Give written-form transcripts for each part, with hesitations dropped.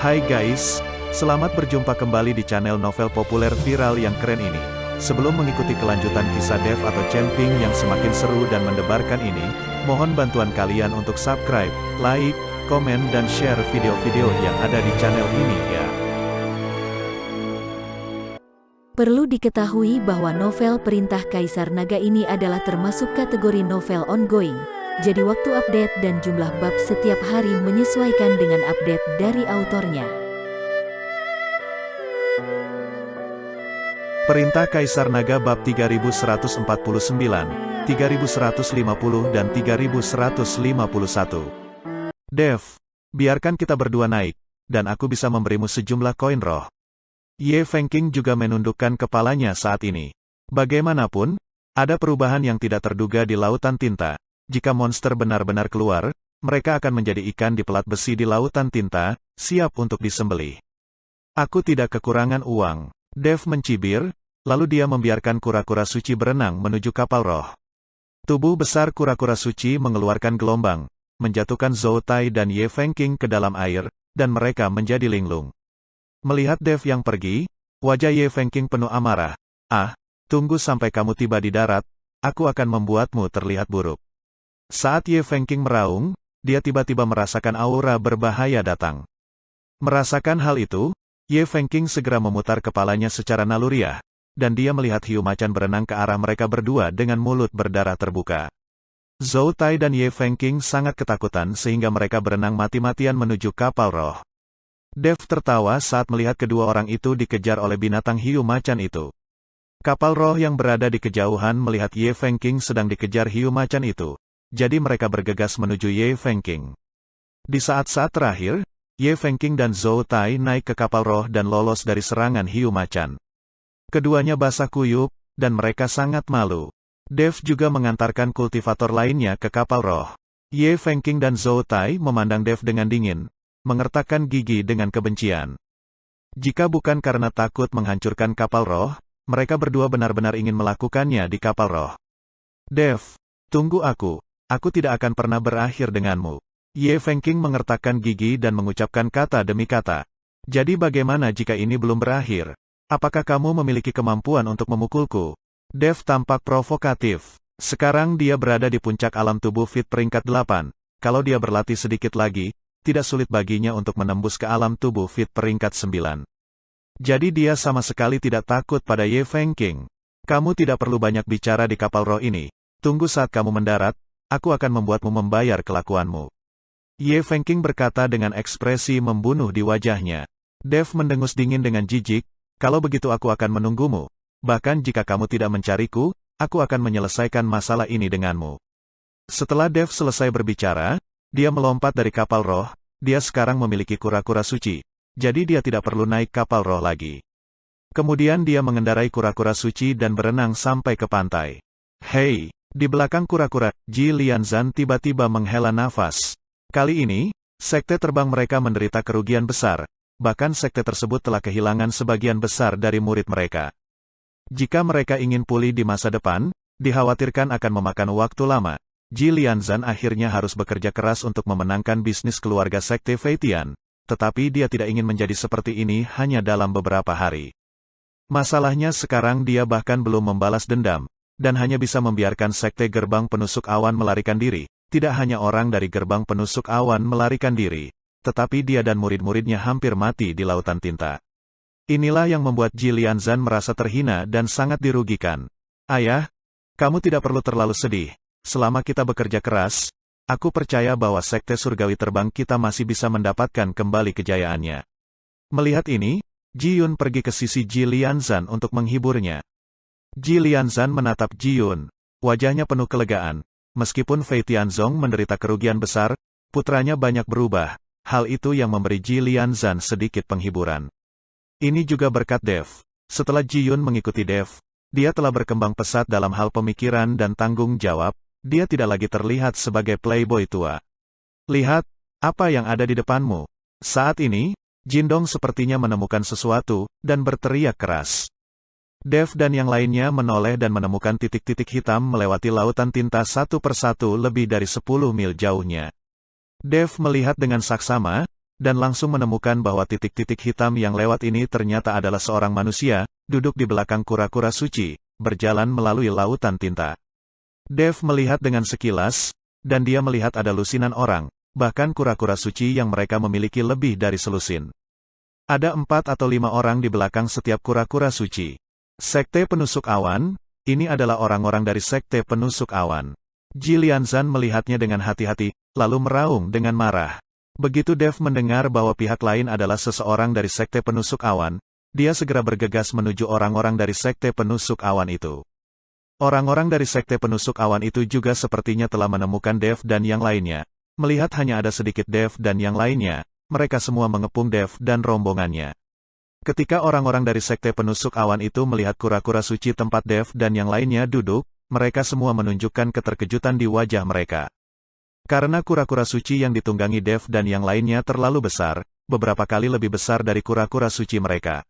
Hai guys, selamat berjumpa kembali di channel novel populer viral yang keren ini. Sebelum mengikuti kelanjutan kisah Dev atau Camping yang semakin seru dan mendebarkan ini, mohon bantuan kalian untuk subscribe, like, komen dan share video-video yang ada di channel ini ya. Perlu diketahui bahwa novel Perintah Kaisar Naga ini adalah termasuk kategori novel ongoing. Jadi waktu update dan jumlah bab setiap hari menyesuaikan dengan update dari autornya. Perintah Kaisar Naga bab 3149, 3150 dan 3151. Dev, biarkan kita berdua naik, dan aku bisa memberimu sejumlah koin roh. Ye Fengqing juga menundukkan kepalanya saat ini. Bagaimanapun, ada perubahan yang tidak terduga di lautan tinta. Jika monster benar-benar keluar, mereka akan menjadi ikan di pelat besi di lautan tinta, siap untuk disembelih. Aku tidak kekurangan uang. Dev mencibir, lalu dia membiarkan kura-kura suci berenang menuju kapal roh. Tubuh besar kura-kura suci mengeluarkan gelombang, menjatuhkan Zhou Tai dan Ye Fengqing ke dalam air, dan mereka menjadi linglung. Melihat Dev yang pergi, wajah Ye Fengqing penuh amarah. Ah, tunggu sampai kamu tiba di darat, aku akan membuatmu terlihat buruk. Saat Ye Fengqing meraung, dia tiba-tiba merasakan aura berbahaya datang. Merasakan hal itu, Ye Fengqing segera memutar kepalanya secara naluriah, dan dia melihat hiu macan berenang ke arah mereka berdua dengan mulut berdarah terbuka. Zhou Tai dan Ye Fengqing sangat ketakutan sehingga mereka berenang mati-matian menuju kapal roh. Dev tertawa saat melihat kedua orang itu dikejar oleh binatang hiu macan itu. Kapal roh yang berada di kejauhan melihat Ye Fengqing sedang dikejar hiu macan itu. Jadi mereka bergegas menuju Ye Fengqing. Di saat-saat terakhir, Ye Fengqing dan Zhou Tai naik ke kapal roh dan lolos dari serangan hiu macan. Keduanya basah kuyup, dan mereka sangat malu. Dev juga mengantarkan kultivator lainnya ke kapal roh. Ye Fengqing dan Zhou Tai memandang Dev dengan dingin, mengertakkan gigi dengan kebencian. Jika bukan karena takut menghancurkan kapal roh, mereka berdua benar-benar ingin melakukannya di kapal roh. Dev, tunggu aku. Aku tidak akan pernah berakhir denganmu. Ye Fengqing mengertakkan gigi dan mengucapkan kata demi kata. Jadi bagaimana jika ini belum berakhir? Apakah kamu memiliki kemampuan untuk memukulku? Dev tampak provokatif. Sekarang dia berada di puncak alam tubuh fit peringkat 8. Kalau dia berlatih sedikit lagi, tidak sulit baginya untuk menembus ke alam tubuh fit peringkat 9. Jadi dia sama sekali tidak takut pada Ye Fengqing. Kamu tidak perlu banyak bicara di kapal roh ini. Tunggu saat kamu mendarat. Aku akan membuatmu membayar kelakuanmu. Ye Fengqing berkata dengan ekspresi membunuh di wajahnya. Dev mendengus dingin dengan jijik, kalau begitu aku akan menunggumu. Bahkan jika kamu tidak mencariku, aku akan menyelesaikan masalah ini denganmu. Setelah Dev selesai berbicara, dia melompat dari kapal roh, dia sekarang memiliki kura-kura suci, jadi dia tidak perlu naik kapal roh lagi. Kemudian dia mengendarai kura-kura suci dan berenang sampai ke pantai. Hei! Di belakang kura-kura, Ji Lianzan tiba-tiba menghela nafas. Kali ini, sekte terbang mereka menderita kerugian besar, bahkan sekte tersebut telah kehilangan sebagian besar dari murid mereka. Jika mereka ingin pulih di masa depan, dikhawatirkan akan memakan waktu lama. Ji Lianzan akhirnya harus bekerja keras untuk memenangkan bisnis keluarga sekte Feitian, tetapi dia tidak ingin menjadi seperti ini hanya dalam beberapa hari. Masalahnya sekarang dia bahkan belum membalas dendam, dan hanya bisa membiarkan sekte gerbang penusuk awan melarikan diri. Tidak hanya orang dari gerbang penusuk awan melarikan diri, tetapi dia dan murid-muridnya hampir mati di lautan tinta. Inilah yang membuat Ji Lianzan merasa terhina dan sangat dirugikan. Ayah, kamu tidak perlu terlalu sedih. Selama kita bekerja keras, aku percaya bahwa sekte surgawi terbang kita masih bisa mendapatkan kembali kejayaannya. Melihat ini, Ji Yun pergi ke sisi Ji Lianzan untuk menghiburnya. Ji Lianzan menatap Ji Yun, wajahnya penuh kelegaan. Meskipun Fei Tianzong menderita kerugian besar, putranya banyak berubah, hal itu yang memberi Ji Lianzan sedikit penghiburan. Ini juga berkat Dev. Setelah Ji Yun mengikuti Dev, dia telah berkembang pesat dalam hal pemikiran dan tanggung jawab, dia tidak lagi terlihat sebagai playboy tua. Lihat, apa yang ada di depanmu. Saat ini, Jindong sepertinya menemukan sesuatu, dan berteriak keras. Dev dan yang lainnya menoleh dan menemukan titik-titik hitam melewati lautan tinta satu persatu lebih dari 10 mil jauhnya. Dev melihat dengan saksama, dan langsung menemukan bahwa titik-titik hitam yang lewat ini ternyata adalah seorang manusia, duduk di belakang kura-kura suci, berjalan melalui lautan tinta. Dev melihat dengan sekilas, dan dia melihat ada lusinan orang, bahkan kura-kura suci yang mereka miliki lebih dari selusin. Ada 4 atau 5 orang di belakang setiap kura-kura suci. Sekte Penusuk Awan, ini adalah orang-orang dari Sekte Penusuk Awan. Ji Lianzan melihatnya dengan hati-hati, lalu meraung dengan marah. Begitu Dev mendengar bahwa pihak lain adalah seseorang dari Sekte Penusuk Awan, dia segera bergegas menuju orang-orang dari Sekte Penusuk Awan itu. Orang-orang dari Sekte Penusuk Awan itu juga sepertinya telah menemukan Dev dan yang lainnya. Melihat hanya ada sedikit Dev dan yang lainnya, mereka semua mengepung Dev dan rombongannya. Ketika orang-orang dari Sekte Penusuk Awan itu melihat kura-kura suci tempat Dev dan yang lainnya duduk, mereka semua menunjukkan keterkejutan di wajah mereka. Karena kura-kura suci yang ditunggangi Dev dan yang lainnya terlalu besar, beberapa kali lebih besar dari kura-kura suci mereka.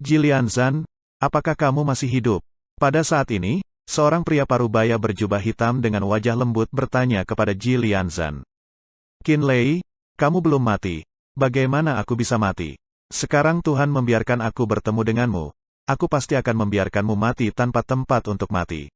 Ji Lianzan, apakah kamu masih hidup? Pada saat ini, seorang pria parubaya berjubah hitam dengan wajah lembut bertanya kepada Ji Lianzan. Qin Lei, kamu belum mati. Bagaimana aku bisa mati? Sekarang Tuhan membiarkan aku bertemu denganmu. Aku pasti akan membiarkanmu mati tanpa tempat untuk mati.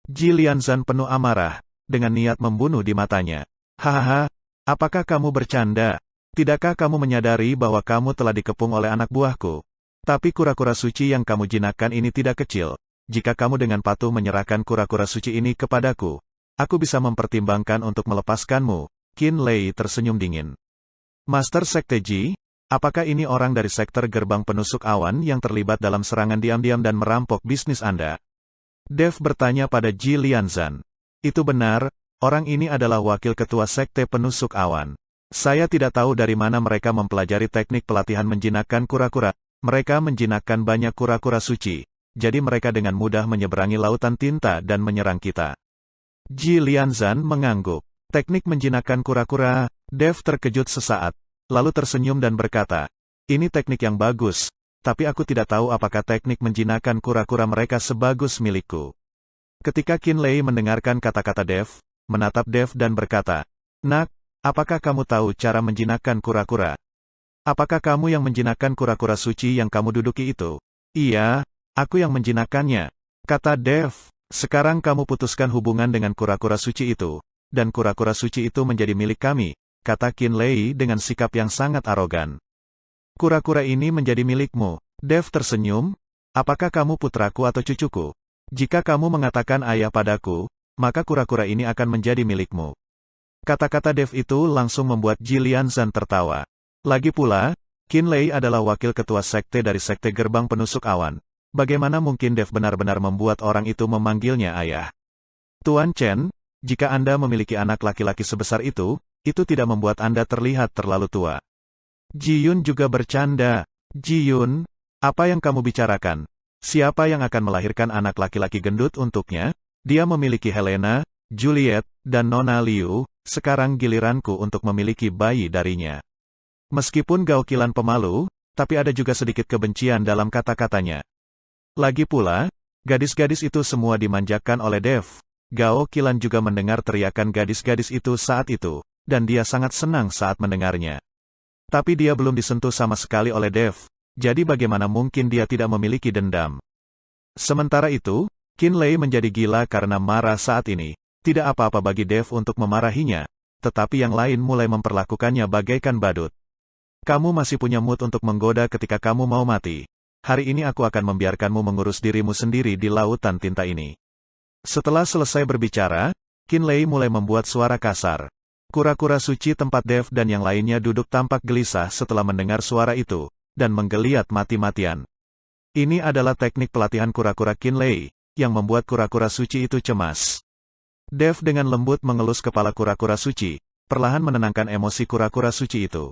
Ji Lianzan penuh amarah, dengan niat membunuh di matanya. Hahaha, apakah kamu bercanda? Tidakkah kamu menyadari bahwa kamu telah dikepung oleh anak buahku? Tapi kura-kura suci yang kamu jinakkan ini tidak kecil. Jika kamu dengan patuh menyerahkan kura-kura suci ini kepadaku, aku bisa mempertimbangkan untuk melepaskanmu. Qin Lei tersenyum dingin. Master Sekte Ji, apakah ini orang dari sektor gerbang penusuk awan yang terlibat dalam serangan diam-diam dan merampok bisnis Anda? Dev bertanya pada Ji Lianzan. Itu benar, orang ini adalah wakil ketua Sekte Penusuk Awan. Saya tidak tahu dari mana mereka mempelajari teknik pelatihan menjinakkan kura-kura. Mereka menjinakkan banyak kura-kura suci, jadi mereka dengan mudah menyeberangi lautan tinta dan menyerang kita. Ji Lianzan mengangguk. Teknik menjinakkan kura-kura. Dev terkejut sesaat, lalu tersenyum dan berkata, ini teknik yang bagus, tapi aku tidak tahu apakah teknik menjinakkan kura-kura mereka sebagus milikku. Ketika Qin Lei mendengarkan kata-kata Dev, menatap Dev dan berkata, Nak, apakah kamu tahu cara menjinakkan kura-kura? Apakah kamu yang menjinakkan kura-kura suci yang kamu duduki itu? Iya, aku yang menjinakkannya, kata Dev. Sekarang kamu putuskan hubungan dengan kura-kura suci itu, dan kura-kura suci itu menjadi milik kami, kata Qin Lei dengan sikap yang sangat arogan. Kura-kura ini menjadi milikmu. Dev tersenyum, apakah kamu putraku atau cucuku? Jika kamu mengatakan ayah padaku, maka kura-kura ini akan menjadi milikmu. Kata-kata Dev itu langsung membuat Ji Lianzan tertawa. Lagi pula, Qin Lei adalah wakil ketua sekte dari Sekte Gerbang Penusuk Awan. Bagaimana mungkin Dev benar-benar membuat orang itu memanggilnya ayah? Tuan Chen, jika Anda memiliki anak laki-laki sebesar itu tidak membuat Anda terlihat terlalu tua. Ji Yun juga bercanda. Ji Yun, apa yang kamu bicarakan? Siapa yang akan melahirkan anak laki-laki gendut untuknya? Dia memiliki Helena, Juliet, dan Nona Liu, sekarang giliranku untuk memiliki bayi darinya. Meskipun Gao Qilan pemalu, tapi ada juga sedikit kebencian dalam kata-katanya. Lagi pula, gadis-gadis itu semua dimanjakan oleh Dev. Gao Qilan juga mendengar teriakan gadis-gadis itu saat itu, dan dia sangat senang saat mendengarnya. Tapi dia belum disentuh sama sekali oleh Dev, jadi bagaimana mungkin dia tidak memiliki dendam. Sementara itu, Qin Lei menjadi gila karena marah saat ini. Tidak apa-apa bagi Dev untuk memarahinya, tetapi yang lain mulai memperlakukannya bagaikan badut. Kamu masih punya mood untuk menggoda ketika kamu mau mati. Hari ini aku akan membiarkanmu mengurus dirimu sendiri di lautan tinta ini. Setelah selesai berbicara, Qin Lei mulai membuat suara kasar. Kura-kura suci tempat Dev dan yang lainnya duduk tampak gelisah setelah mendengar suara itu, dan menggeliat mati-matian. Ini adalah teknik pelatihan kura-kura Qin Lei, yang membuat kura-kura suci itu cemas. Dev dengan lembut mengelus kepala kura-kura suci, perlahan menenangkan emosi kura-kura suci itu.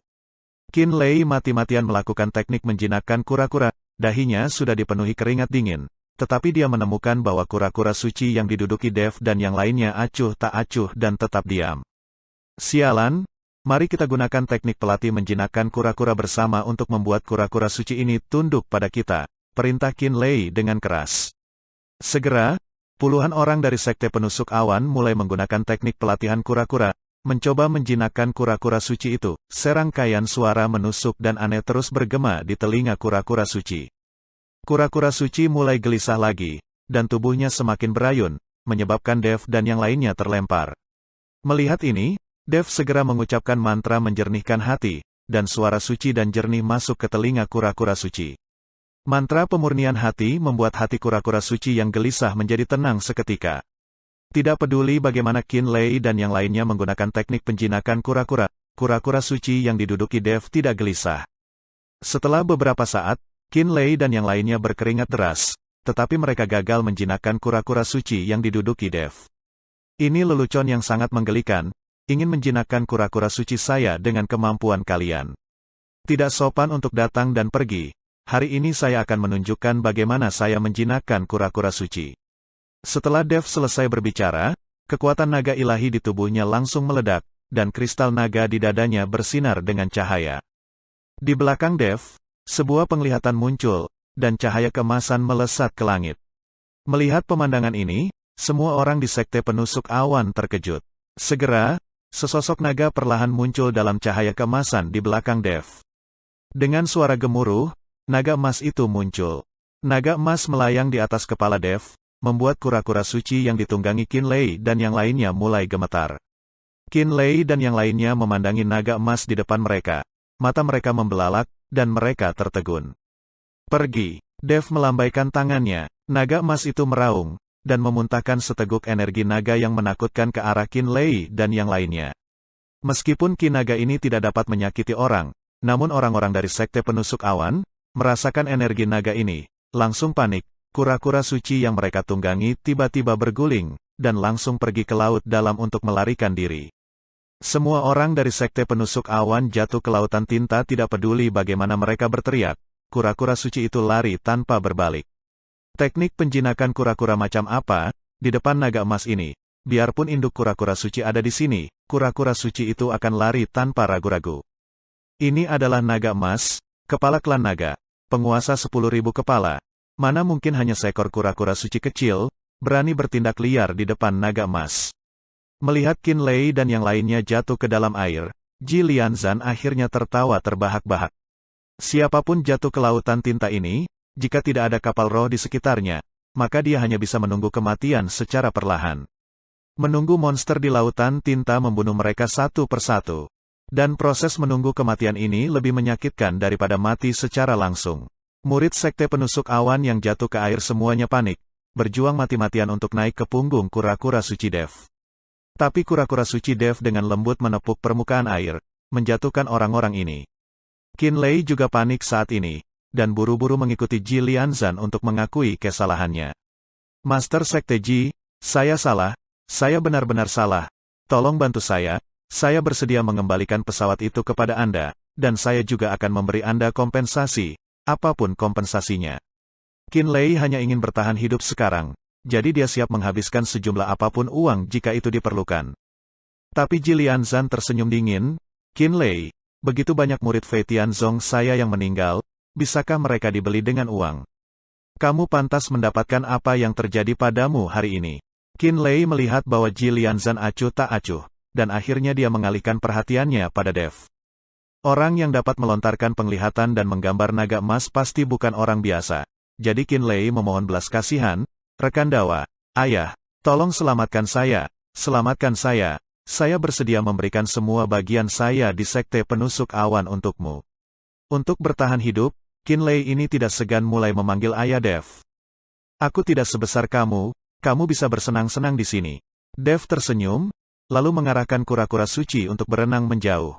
Qin Lei mati-matian melakukan teknik menjinakkan kura-kura, dahinya sudah dipenuhi keringat dingin, tetapi dia menemukan bahwa kura-kura suci yang diduduki Dev dan yang lainnya acuh tak acuh dan tetap diam. Sialan, mari kita gunakan teknik pelatih menjinakkan kura-kura bersama untuk membuat kura-kura suci ini tunduk pada kita, perintah Qin Lei dengan keras. Segera, puluhan orang dari Sekte Penusuk Awan mulai menggunakan teknik pelatihan kura-kura, mencoba menjinakkan kura-kura suci itu. Serangkaian suara menusuk dan aneh terus bergema di telinga kura-kura suci. Kura-kura suci mulai gelisah lagi, dan tubuhnya semakin berayun, menyebabkan Dev dan yang lainnya terlempar. Melihat ini, Dev segera mengucapkan mantra menjernihkan hati, dan suara suci dan jernih masuk ke telinga kura-kura suci. Mantra pemurnian hati membuat hati kura-kura suci yang gelisah menjadi tenang seketika. Tidak peduli bagaimana Qinlei dan yang lainnya menggunakan teknik penjinakan kura-kura, kura-kura suci yang diduduki Dev tidak gelisah. Setelah beberapa saat, Qinlei dan yang lainnya berkeringat deras, tetapi mereka gagal menjinakkan kura-kura suci yang diduduki Dev. Ini lelucon yang sangat menggelikan, ingin menjinakkan kura-kura suci saya dengan kemampuan kalian. Tidak sopan untuk datang dan pergi. Hari ini saya akan menunjukkan bagaimana saya menjinakkan kura-kura suci. Setelah Dev selesai berbicara, kekuatan naga ilahi di tubuhnya langsung meledak, dan kristal naga di dadanya bersinar dengan cahaya. Di belakang Dev, sebuah penglihatan muncul, dan cahaya keemasan melesat ke langit. Melihat pemandangan ini, semua orang di sekte penusuk awan terkejut. Segera, sesosok naga perlahan muncul dalam cahaya keemasan di belakang Dev. Dengan suara gemuruh, naga emas itu muncul. Naga emas melayang di atas kepala Dev, membuat kura-kura suci yang ditunggangi Qinlei dan yang lainnya mulai gemetar. Qinlei dan yang lainnya memandangi naga emas di depan mereka. Mata mereka membelalak, dan mereka tertegun. Pergi. Dev melambaikan tangannya. Naga emas itu meraung, dan memuntahkan seteguk energi naga yang menakutkan ke arah Qinlei dan yang lainnya. Meskipun Qi naga ini tidak dapat menyakiti orang, namun orang-orang dari sekte penusuk awan, merasakan energi naga ini, langsung panik. Kura-kura suci yang mereka tunggangi tiba-tiba berguling, dan langsung pergi ke laut dalam untuk melarikan diri. Semua orang dari sekte penusuk awan jatuh ke lautan tinta tidak peduli bagaimana mereka berteriak, kura-kura suci itu lari tanpa berbalik. Teknik penjinakan kura-kura macam apa, di depan naga emas ini, biarpun induk kura-kura suci ada di sini, kura-kura suci itu akan lari tanpa ragu-ragu. Ini adalah naga emas, kepala klan naga, penguasa 10.000 kepala. Mana mungkin hanya seekor kura-kura suci kecil, berani bertindak liar di depan naga emas. Melihat Qinlei dan yang lainnya jatuh ke dalam air, Ji Lianzan akhirnya tertawa terbahak-bahak. Siapapun jatuh ke lautan tinta ini, jika tidak ada kapal roh di sekitarnya, maka dia hanya bisa menunggu kematian secara perlahan. Menunggu monster di lautan tinta membunuh mereka satu persatu. Dan proses menunggu kematian ini lebih menyakitkan daripada mati secara langsung. Murid sekte penusuk awan yang jatuh ke air semuanya panik, berjuang mati-matian untuk naik ke punggung kura-kura suci Dev. Tapi kura-kura suci Dev dengan lembut menepuk permukaan air, menjatuhkan orang-orang ini. Qinlei juga panik saat ini, dan buru-buru mengikuti Ji Lianzan untuk mengakui kesalahannya. Master Sekte Ji, saya salah, saya benar-benar salah, tolong bantu saya bersedia mengembalikan pesawat itu kepada Anda, dan saya juga akan memberi Anda kompensasi. Apapun kompensasinya. Qinlei hanya ingin bertahan hidup sekarang, jadi dia siap menghabiskan sejumlah apapun uang jika itu diperlukan. Tapi Ji Lianzan tersenyum dingin, Qinlei, begitu banyak murid Fei Tianzong saya yang meninggal, bisakah mereka dibeli dengan uang? Kamu pantas mendapatkan apa yang terjadi padamu hari ini. Qinlei melihat bahwa Ji Lianzan acuh tak acuh, dan akhirnya dia mengalihkan perhatiannya pada Dev. Orang yang dapat melontarkan penglihatan dan menggambar naga emas pasti bukan orang biasa. Jadi Qinlei memohon belas kasihan, rekan dawa, ayah, tolong selamatkan saya, saya bersedia memberikan semua bagian saya di sekte penusuk awan untukmu. Untuk bertahan hidup, Qinlei ini tidak segan mulai memanggil ayah Dev. Aku tidak sebesar kamu bisa bersenang-senang di sini. Dev tersenyum, lalu mengarahkan kura-kura suci untuk berenang menjauh.